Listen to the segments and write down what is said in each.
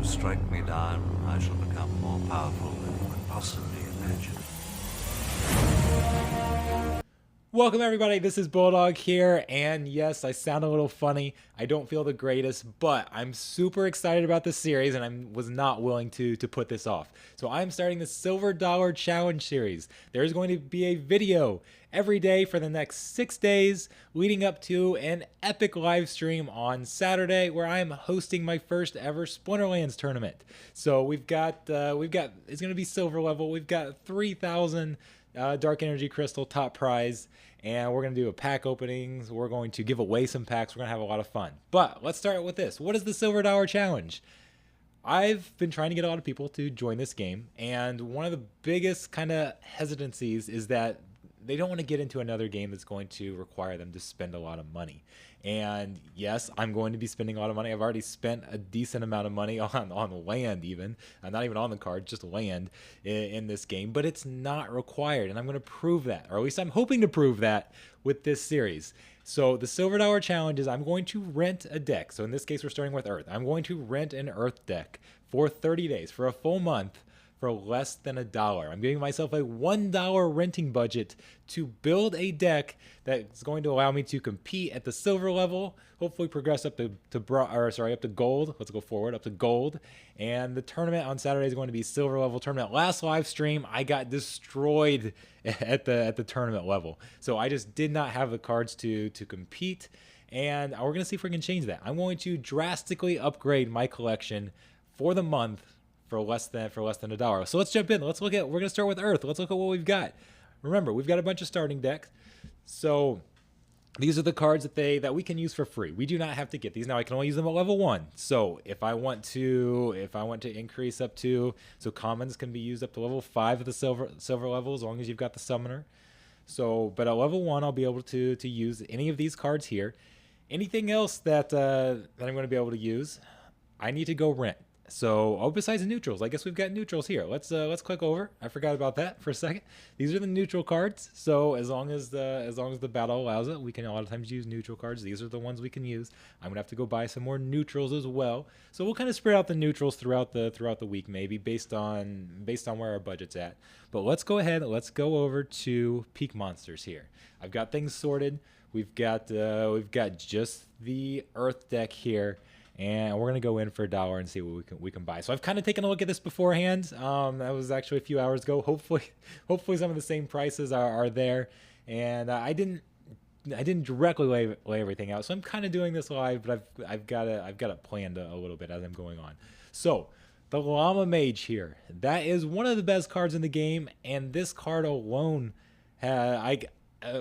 strike me down, I shall become more powerful than you could possibly imagine. Welcome everybody, this is Bulldog here, and yes, I sound a little funny. I don't feel the greatest, but I'm super excited about this series, and I was not willing to put this off. So I'm starting the Silver Dollar Challenge series. There's going to be a video every day for the next 6 days, leading up to an epic live stream on Saturday, where I'm hosting my first ever Splinterlands tournament. So we've got it's going to be silver level. We've got 3,000 Dark Energy Crystal top prize, and we're going to do a pack openings. We're going to give away some packs. We're going to have a lot of fun. But let's start with this. What is the Silver Dollar Challenge? I've been trying to get a lot of people to join this game, and one of the biggest kind of hesitancies is that they don't want to get into another game that's going to require them to spend a lot of money. And yes, I'm going to be spending a lot of money. I've already spent a decent amount of money on land, even not even on the card, just land in this game. But it's not required, and I'm going to prove that, or at least I'm hoping to prove that with this series. So the Silver Dollar Challenge is I'm going to rent a deck. So in this case, we're starting with Earth. I'm going to rent an Earth deck for 30 days, for a full month, for less than $1. I'm giving myself a $1 renting budget to build a deck that's going to allow me to compete at the silver level, hopefully progress up up to gold. Let's go forward up to gold. And the tournament on Saturday is going to be silver level tournament. Last live stream, I got destroyed at the tournament level. So I just did not have the cards to compete. And we're going to see if we can change that. I'm going to drastically upgrade my collection for the month for less than $1. So let's jump in. We're going to start with Earth. Let's look at what we've got. Remember, we've got a bunch of starting decks. So these are the cards that we can use for free. We do not have to get these. Now I can only use them at level 1. So if I want to increase up to, so commons can be used up to level 5 of the silver level, as long as you've got the summoner. So, but at level 1, I'll be able to use any of these cards here. Anything else that I'm going to be able to use, I need to go rent. So, besides the neutrals, I guess we've got neutrals here. Let's click over. I forgot about that for a second. These are the neutral cards. So as long as the battle allows it, we can a lot of times use neutral cards. These are the ones we can use. I'm gonna have to go buy some more neutrals as well. So we'll kind of spread out the neutrals throughout the week, maybe based on where our budget's at. But let's go ahead. Let's go over to Peak Monsters here. I've got things sorted. We've got just the Earth deck here. And we're going to go in for $1 and see what we can buy. So I've kind of taken a look at this beforehand. That was actually a few hours ago. Hopefully some of the same prices are there. And I didn't directly lay everything out. So I'm kind of doing this live, but I've got it planned a little bit as I'm going on. So the Llama Mage here, that is one of the best cards in the game. And this card alone,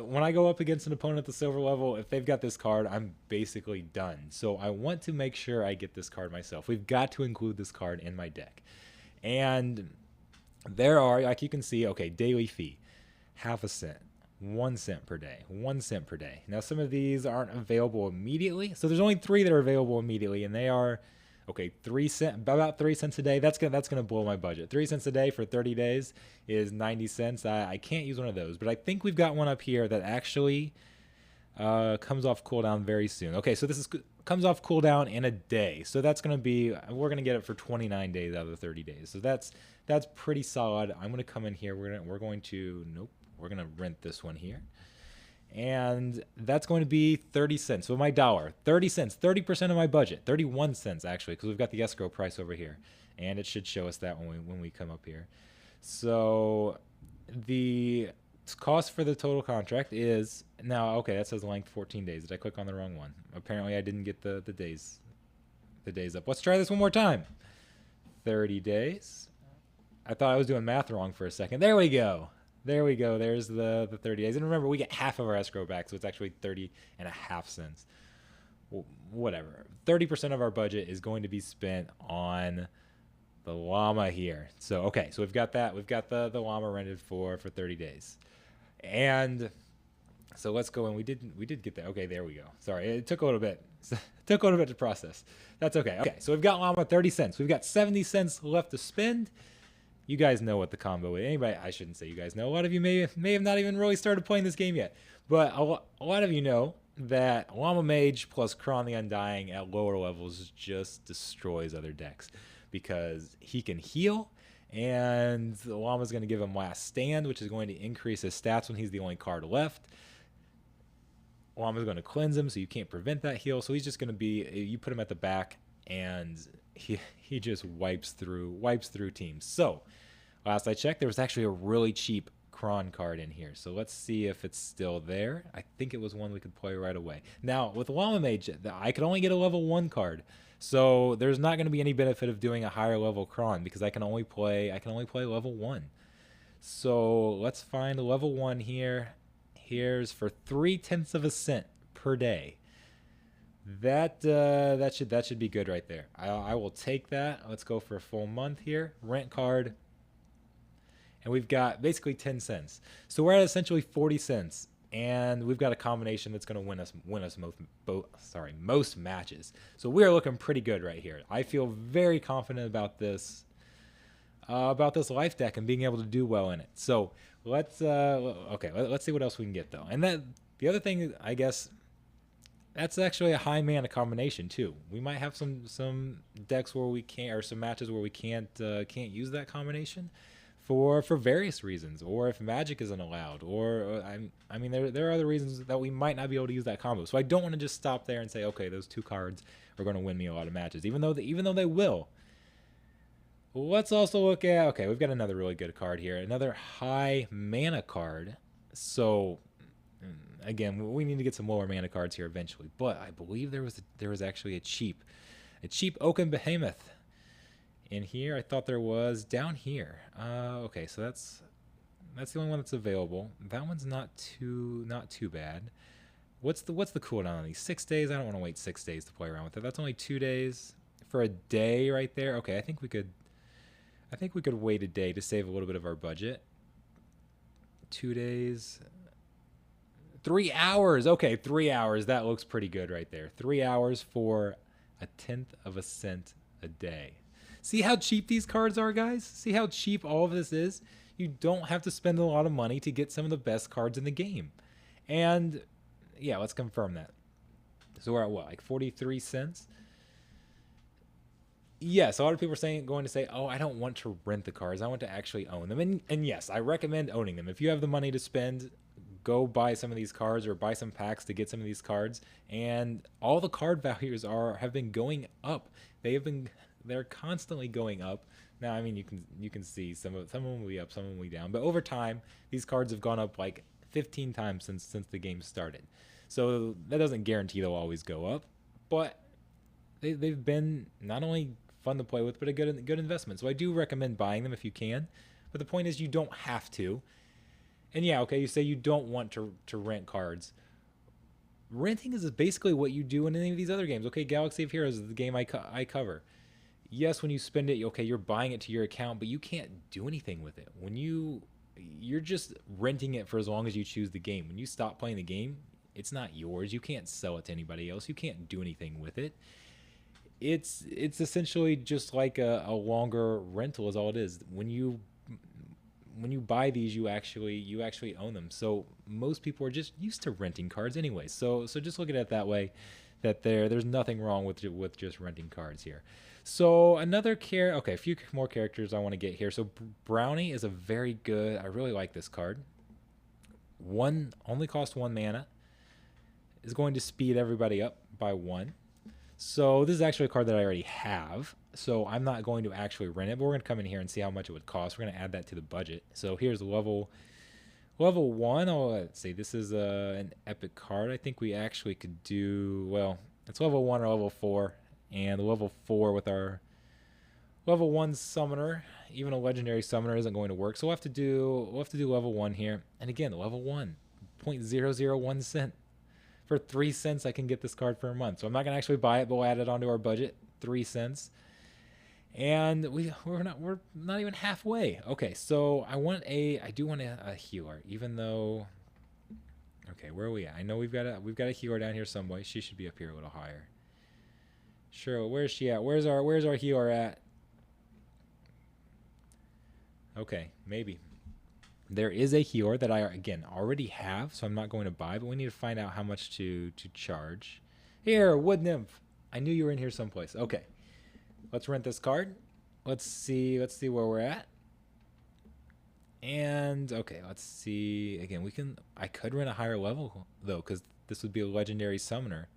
when I go up against an opponent at the silver level, if they've got this card, I'm basically done. So I want to make sure I get this card myself. We've got to include this card in my deck. And there are, like you can see, okay, daily fee, ½ cent, 1 cent per day, 1 cent per day. Now some of these aren't available immediately. So there's only 3 that are available immediately, and they are, okay, about 3 cents a day. That's gonna blow my budget. 3 cents a day for 30 days is 90 cents. I can't use one of those, but I think we've got one up here that actually comes off cooldown very soon. Okay, so this comes off cooldown in a day. So that's gonna be, we're gonna get it for 29 days out of the 30 days. So that's pretty solid. I'm gonna come in here. We're going to rent this one here. And that's going to be 30 cents. So my $1, 30 cents, 30% of my budget, 31 cents actually, because we've got the escrow price over here. And it should show us that when we come up here. So the cost for the total contract is, now, okay, that says length 14 days. Did I click on the wrong one? Apparently I didn't get the days up. Let's try this one more time. 30 days. I thought I was doing math wrong for a second. There we go. There's the 30 days. And remember, we get half of our escrow back, so it's actually 30.5 cents. Whatever. 30% of our budget is going to be spent on the llama here. So, okay, so we've got that. We've got the llama rented for 30 days. And so let's go in. We did get that. Okay, there we go. Sorry, it took a little bit. It took a little bit to process. That's okay. Okay, so we've got llama 30 cents. We've got 70 cents left to spend. You guys know what the combo is. Anybody, I shouldn't say you guys know. A lot of you may have not even really started playing this game yet. But a lot of you know that Llama Mage plus Kron the Undying at lower levels just destroys other decks. because he can heal, and the llama's going to give him Last Stand, which is going to increase his stats when he's the only card left. Llama's going to cleanse him, so you can't prevent that heal. So he's just going to be, you put him at the back, and he just wipes through teams. So last I checked, there was actually a really cheap Kron card in here. So let's see if it's still there. I think it was one we could play right away. Now with Llama Mage, I could only get a level 1 card. So there's not going to be any benefit of doing a higher level Kron because I can only play level 1. So let's find a level 1 here. Here's for 0.3 of a cent per day. That should be good right there. I will take that. Let's go for a full month here. Rent card. And we've got basically 10 cents. So we're at essentially 40 cents. And we've got a combination that's going to win us most matches. So we are looking pretty good right here. I feel very confident about this life deck and being able to do well in it. So let's see what else we can get though. And the other thing, I guess, that's actually a high mana combination too. We might have some decks where we can't, or some matches where we can't use that combination for various reasons, or if magic isn't allowed, or I mean there are other reasons that we might not be able to use that combo. So I don't want to just stop there and say, okay, those 2 cards are going to win me a lot of matches, even though they will. Let's also look at, okay, we've got another really good card here, another high mana card. So again, we need to get some lower mana cards here eventually, but I believe there was actually a cheap Oaken Behemoth in here. I thought there was down here. Okay, so that's the only one that's available. That one's not too bad. What's the cooldown on these? 6 days. I don't want to wait 6 days to play around with it. That's only 2 days for a day right there. Okay, I think we could wait a day to save a little bit of our budget. 2 days. 3 hours. Okay, 3 hours. That looks pretty good right there. 3 hours for 1/10 of a cent a day. See how cheap these cards are, guys? See how cheap all of this is? You don't have to spend a lot of money to get some of the best cards in the game. And yeah, let's confirm that. So we're at what, like 43 cents? Yes, a lot of people are going to say, oh, I don't want to rent the cards. I want to actually own them. And yes, I recommend owning them. If you have the money to spend, go buy some of these cards or buy some packs to get some of these cards. And all the card values have been going up. They're constantly going up. Now, I mean, you can see some of them will be up, some of them will be down. But over time, these cards have gone up like 15 times since the game started. So that doesn't guarantee they'll always go up, but they've been not only fun to play with, but a good investment. So I do recommend buying them if you can. But the point is, you don't have to. And yeah, okay, you say you don't want to rent cards. Renting is basically what you do in any of these other games. Okay, Galaxy of Heroes is the game I cover. Yes, when you spend it, okay, you're buying it to your account, but you can't do anything with it. When you're just renting it for as long as you choose the game. When you stop playing the game, it's not yours. You can't sell it to anybody else. You can't do anything with it. It's essentially just like a longer rental is all it is. When you buy these, you actually own them. So most people are just used to renting cards anyway. So just look at it that way, that there's nothing wrong with just renting cards here. So another a few more characters I want to get here. So Brownie is a very good, I really like this card. Only cost 1 mana. Is going to speed everybody up by 1. So this is actually a card that I already have. So I'm not going to actually rent it, but we're going to come in here and see how much it would cost. We're going to add that to the budget. So here's level 1. Oh, let's see. This is an epic card. I think we actually could do, well, it's level 1 or level 4. And level 4 with our level 1 summoner, even a legendary summoner isn't going to work. So we'll have to do level 1 here. And again, level 1, 0.001 cent. For 3 cents, I can get this card for a month. So I'm not going to actually buy it, but we'll add it onto our budget. 3 cents. And we're not even halfway. Okay, so I do want a healer, even though, okay, where are we at? I know we've got a healer down here some way. She should be up here a little higher. Sure, where's she at? Where's our healer at? Okay, maybe. There is a healer that I, again, already have, so I'm not going to buy, but we need to find out how much to charge. Here, Wood Nymph. I knew you were in here someplace. Okay, let's rent this card. let's see where we're at. And okay, let's see again. I could rent a higher level though, because this would be a legendary summoner.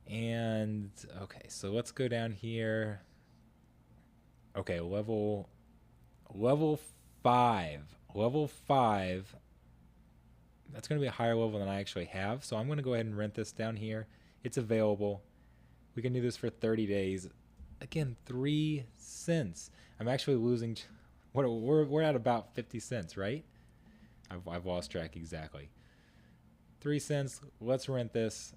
And okay, so let's go down here. Okay, level 5. Level 5. That's going to be a higher level than I actually have. So I'm going to go ahead and rent this down here. It's available. We can do this for 30 days. Again, 3 cents. I'm actually losing. We're at about 50 cents, right? I've lost track exactly. 3 cents. Let's rent this.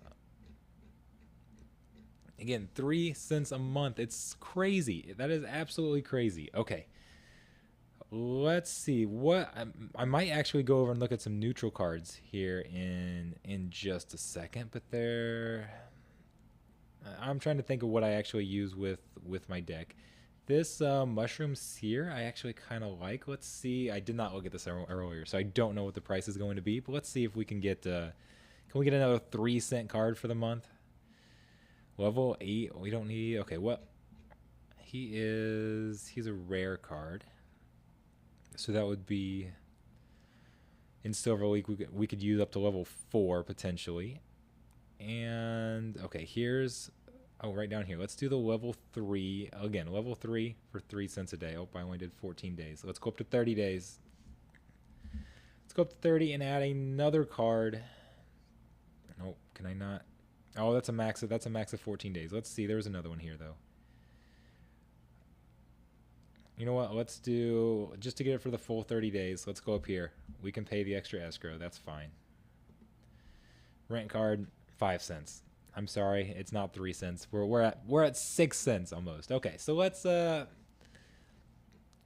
Again, 3 cents a month. It's crazy. That is absolutely crazy. Okay. Let's see what I might actually go over and look at some neutral cards here in just a second, but I'm trying to think of what I actually use with my deck. This mushroom seer I actually kind of like. Let's see. I did not look at this earlier, so I don't know what the price is going to be, but let's see if we can get another 3 cent card for the month. Level 8. We don't need. Okay, what? He's a rare card. So that would be in Silver League. We could use up to level 4 potentially. And okay, right down here. Let's do the level 3 again. Level 3 for 3 cents a day. Oh, I only did 14 days. Let's go up to 30 days. Let's go up to 30 and add another card. Nope, can I not? Oh, that's a max of 14 days. Let's see. There's another one here though. You know what? Let's do, just to get it for the full 30 days, let's go up here. We can pay the extra escrow. That's fine. Rent card, 5 cents. I'm sorry, it's not 3 cents. We're at 6 cents almost. Okay, so let's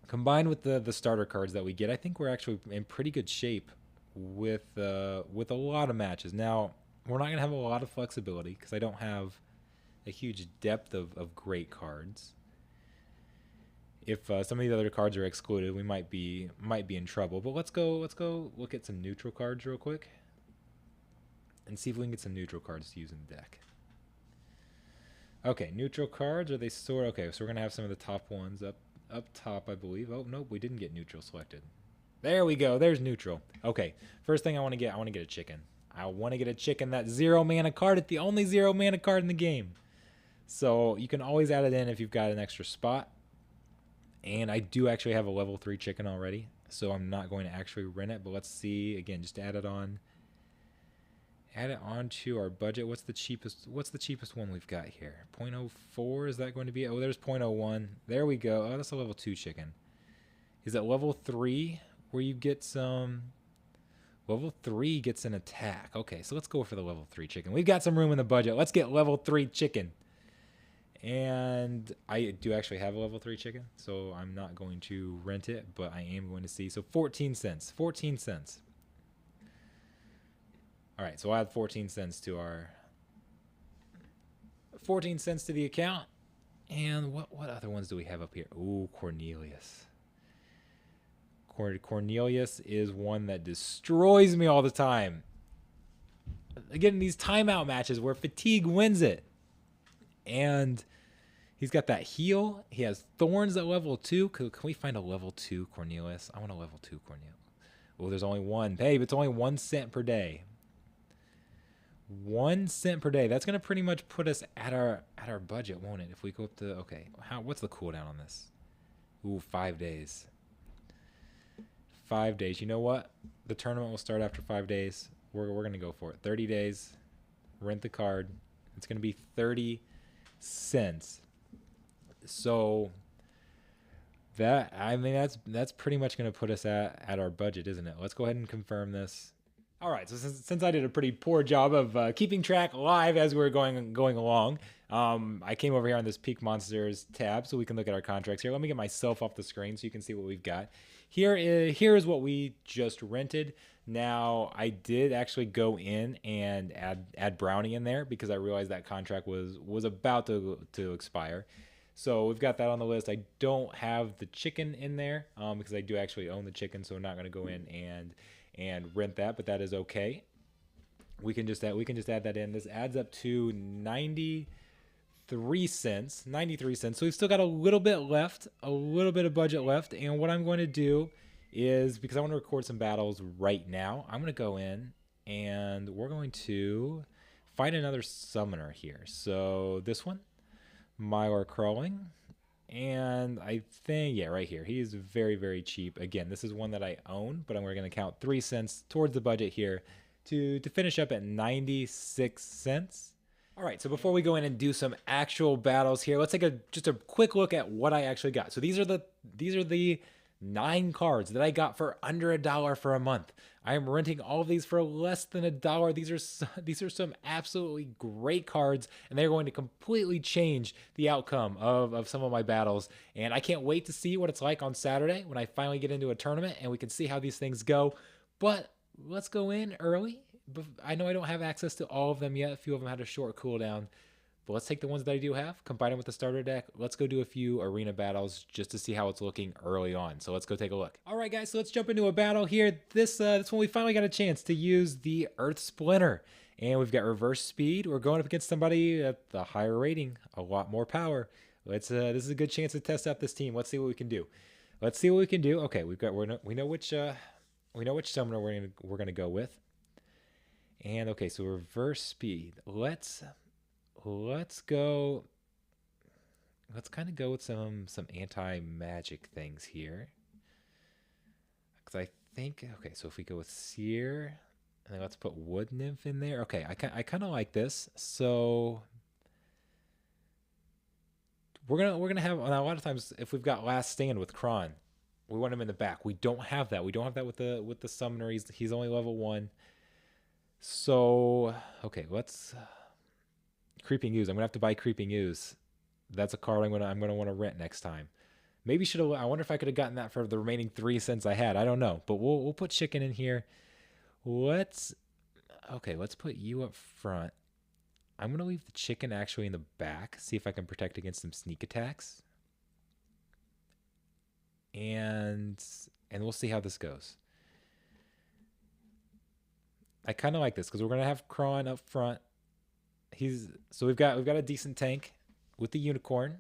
combine with the starter cards that we get. I think we're actually in pretty good shape with a lot of matches. Now, we're not going to have a lot of flexibility because I don't have a huge depth of great cards. If some of these other cards are excluded, we might be in trouble. But let's go look at some neutral cards real quick and see if we can get some neutral cards to use in the deck. Okay, neutral cards, are they sort? Okay, so we're gonna have some of the top ones up top, I believe. Oh nope, we didn't get neutral selected. There we go. There's neutral. Okay, first thing I want to get a chicken. I want to get a chicken. That 0 mana card. It's the only 0 mana card in the game. So you can always add it in if you've got an extra spot. And I do actually have a level 3 chicken already, so I'm not going to actually rent it. But let's see again, just to add it on. Add it onto our budget. What's the cheapest one we've got here? 0.04, is that going to be? Oh, there's 0.01. There we go. Oh, that's a level 2 chicken. Is it level 3 where you get some? Level 3 gets an attack. Okay, so let's go for the level 3 chicken. We've got some room in the budget. Let's get level 3 chicken. And I do actually have a level 3 chicken, so I'm not going to rent it, but I am going to see. So 14 cents. 14 cents. All right, so I'll add 14 cents to our 14 cents to the account. And what other ones do we have up here? Ooh, Cornelius. Cornelius is one that destroys me all the time. Again, these timeout matches where fatigue wins it. And he's got that heal. He has thorns at level 2. Can we find a level 2 Cornelius? I want a level 2 Cornelius. Oh, there's only one. Babe, it's only 1 cent per day. 1 cent per day. That's gonna pretty much put us at our budget, won't it? If we go up to what's the cooldown on this? Ooh, 5 days. 5 days. You know what? The tournament will start after 5 days. We're gonna go for it. 30 days. Rent the card. It's gonna be 30 cents. So that's pretty much gonna put us at our budget, isn't it? Let's go ahead and confirm this. All right, so since I did a pretty poor job of keeping track live as we were going along, I came over here on this Peak Monsters tab so we can look at our contracts here. Let me get myself off the screen so you can see what we've got. Here is what we just rented. Now, I did actually go in and add Brownie in there because I realized that contract was about to expire. So we've got that on the list. I don't have the chicken in there because I do actually own the chicken, so I'm not going to go in and rent that, but that is okay. We can just add that in. This adds up to 94 3 cents, 93 cents. So we've still got a little bit left, a little bit of budget left. And what I'm going to do is, because I want to record some battles right now, I'm going to go in and we're going to find another summoner here. So this one, Mylar Crawling. And I think, yeah, right here. He's very, very cheap. Again, this is one that I own, but we're going to count 3 cents towards the budget here to finish up at 96 cents. All right, so before we go in and do some actual battles here, let's take just a quick look at what I actually got. So these are the 9 cards that I got for under $1 for a month. I am renting all of these for less than $1. These are some absolutely great cards, and they're going to completely change the outcome of some of my battles. And I can't wait to see what it's like on Saturday when I finally get into a tournament and we can see how these things go. But let's go in early. I know I don't have access to all of them yet. A few of them had a short cooldown. But let's take the ones that I do have, combine them with the starter deck. Let's go do a few arena battles just to see how it's looking early on. So let's go take a look. All right, guys, so let's jump into a battle here. This one we finally got a chance to use the Earth Splinter. And we've got reverse speed. We're going up against somebody at the higher rating, a lot more power. This is a good chance to test out this team. Let's see what we can do. Okay, we know which summoner we're gonna go with. And okay, so reverse speed. Let's kind of go with some anti-magic things here. Because I think, okay, so if we go with Seer, and then let's put Wood Nymph in there. Okay, I kind of like this. So we're gonna have, a lot of times if we've got Last Stand with Kron, we want him in the back. We don't have that. We don't have that with the summoner. He's only level 1. So okay, let's Creeping Ooze. I'm gonna have to buy Creeping Ooze. That's a card I'm gonna want to rent next time. Maybe should have. I wonder if I could have gotten that for the remaining 3 cents I had. I don't know, but we'll put Chicken in here. Let's put you up front. I'm gonna leave the Chicken actually in the back. See if I can protect against some sneak attacks. And we'll see how this goes. I kind of like this because we're gonna have Kron up front. So we've got a decent tank with the Unicorn.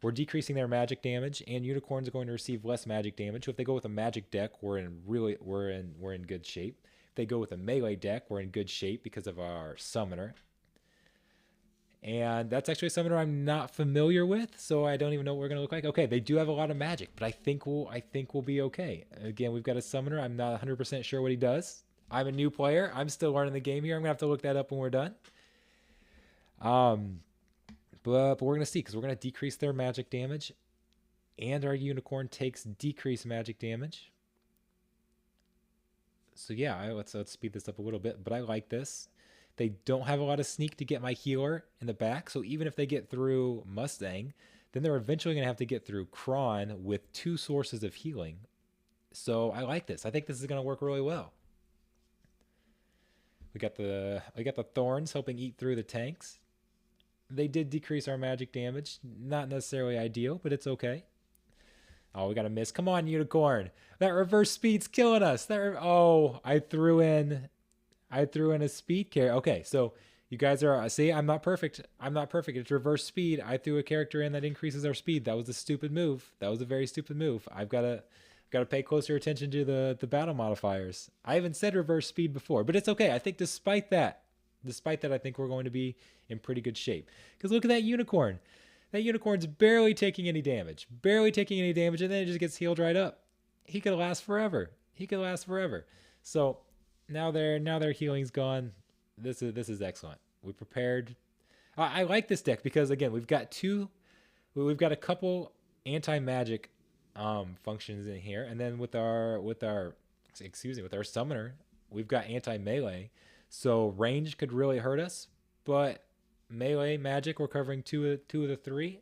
We're decreasing their magic damage, and Unicorns are going to receive less magic damage. So if they go with a magic deck, we're in good shape. If they go with a melee deck, we're in good shape because of our summoner. And that's actually a summoner I'm not familiar with, so I don't even know what we're gonna look like. Okay, they do have a lot of magic, but I think we'll be okay. Again, we've got a summoner. I'm not 100% sure what he does. I'm a new player. I'm still learning the game here. I'm gonna have to look that up when we're done. But we're gonna see, because we're gonna decrease their magic damage, and our Unicorn takes decreased magic damage. So yeah, let's speed this up a little bit. But I like this. They don't have a lot of sneak to get my healer in the back. So even if they get through Mustang, then they're eventually gonna have to get through Kron with 2 sources of healing. So I like this. I think this is gonna work really well. We got the Thorns helping eat through the tanks. They did decrease our magic damage. Not necessarily ideal, but it's okay. Oh, we got a miss. Come on, Unicorn. That reverse speed's killing us. I threw in a speed carry. Okay, so you guys are, see, I'm not perfect. It's reverse speed. I threw a character in that increases our speed. That was a stupid move. That was a very stupid move. I've got to pay closer attention to the battle modifiers. I haven't said reverse speed before, but it's okay. I think despite that, I think we're going to be in pretty good shape. Because look at that Unicorn. That Unicorn's barely taking any damage. And then it just gets healed right up. He could last forever. So now their healing's gone. This is excellent. We prepared. I like this deck because, again, we've got a couple anti-magic functions in here, and then with our summoner, we've got anti-melee. So range could really hurt us, but melee magic, we're covering two of the 3.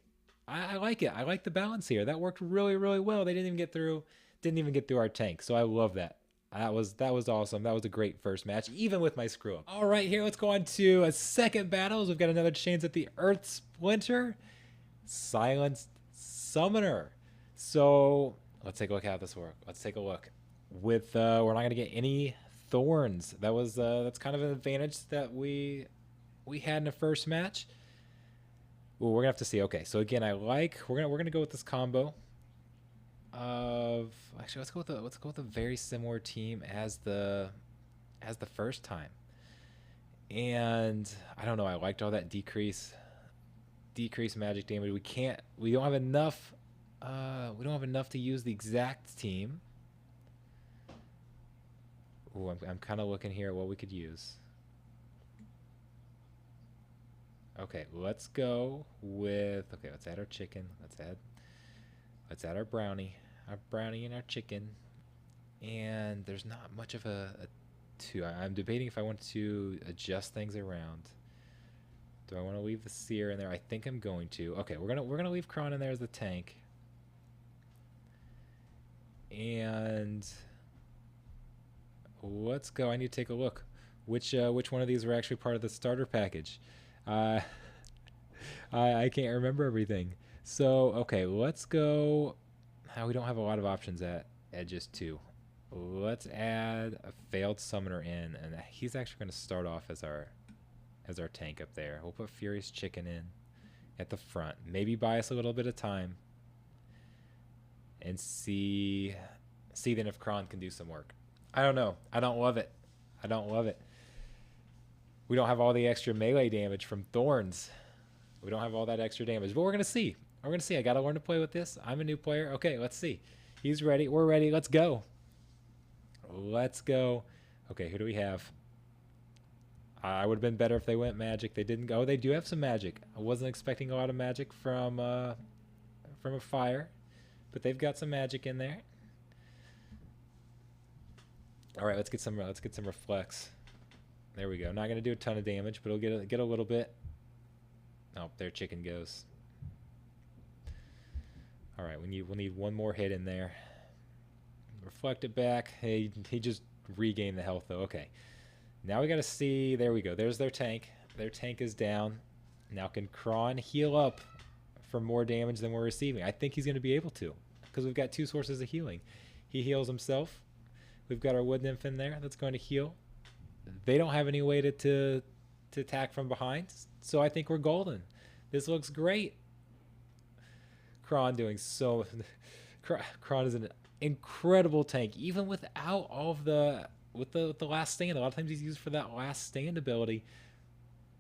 I like it. I like the balance here. That worked really, really well. They didn't even get through our tank. So I love that. That was awesome. That was a great first match, even with my screw up. All right, here, let's go on to a second battle. We've got another chance at the Earth Splinter Silenced Summoner. So let's take a look at how this works. Let's take a look. We're not gonna get any Thorns. That's kind of an advantage that we had in the first match. Ooh, we're gonna have to see. Okay, so again, we're gonna go with this combo of actually let's go with a very similar team as the first time. And I don't know, I liked all that decrease magic damage. We don't have enough to use the exact team. Ooh, I'm kind of looking here at what we could use. Okay, let's go with okay, let's add our chicken. Let's add our brownie. Our brownie and our chicken. And there's not much of a two. I'm debating if I want to adjust things around. Do I want to leave the seer in there? I think I'm going to. Okay, we're gonna leave Kron in there as the tank. And let's go. I need to take a look. Which one of these were actually part of the starter package? Uh, I can't remember everything. So okay, let's go. We don't have a lot of options at just 2. Let's add a failed summoner in, and he's actually going to start off as our tank up there. We'll put Furious Chicken in at the front. Maybe buy us a little bit of time and see then if Kron can do some work. I don't know. I don't love it. We don't have all the extra melee damage from Thorns. We don't have all that extra damage, but we're gonna see. I gotta learn to play with this. I'm a new player. Okay, let's see. He's ready. We're ready. Let's go. Okay, who do we have? I would have been better if they went magic. They didn't go. Oh, they do have some magic. I wasn't expecting a lot of magic from a fire, but they've got some magic in there. All right, let's get some reflex. There we go. Not gonna do a ton of damage, but it'll get a little bit. Oh, their chicken goes. All right, we'll need one more hit in there. Reflect it back. Hey, he just regained the health though. Okay. Now we gotta see. There we go. There's their tank. Their tank is down. Now can Kron heal up for more damage than we're receiving? I think he's gonna be able to, because we've got 2 sources of healing. He heals himself. We've got our wood nymph in there that's going to heal. They don't have any way to attack from behind, so I think we're golden. This looks great. Kron doing so. Kron is an incredible tank, even without all of the last stand. A lot of times he's used for that last stand ability,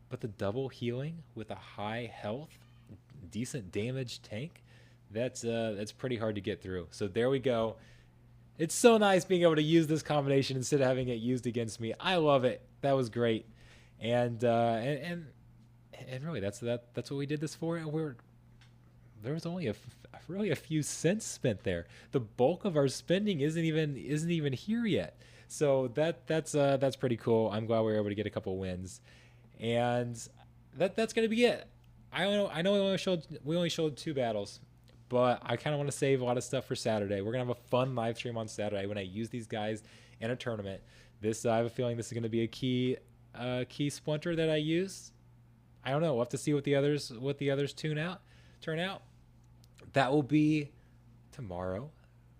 but the double healing with a high health, decent damage tank, that's pretty hard to get through. So there we go. It's so nice being able to use this combination instead of having it used against me. I love it. That was great, and really that's what we did this for. And there was only really a few cents spent there. The bulk of our spending isn't even here yet. So that's pretty cool. I'm glad we were able to get a couple wins, and that's gonna be it. I know we only showed 2 battles, but I kind of want to save a lot of stuff for Saturday. We're gonna have a fun live stream on Saturday when I use these guys in a tournament. I have a feeling this is gonna be a key splinter that I use. I don't know. We'll have to see what the others turn out. That will be tomorrow,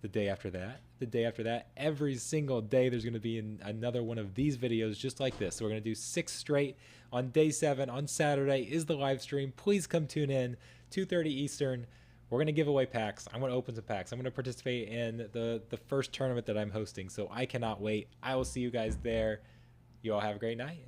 the day after that. Every single day there's going to be another one of these videos just like this. So we're going to do 6 straight on day 7. On Saturday is the live stream. Please come tune in, 2:30 Eastern. We're going to give away packs. I'm going to open some packs. I'm going to participate in the first tournament that I'm hosting. So I cannot wait. I will see you guys there. You all have a great night.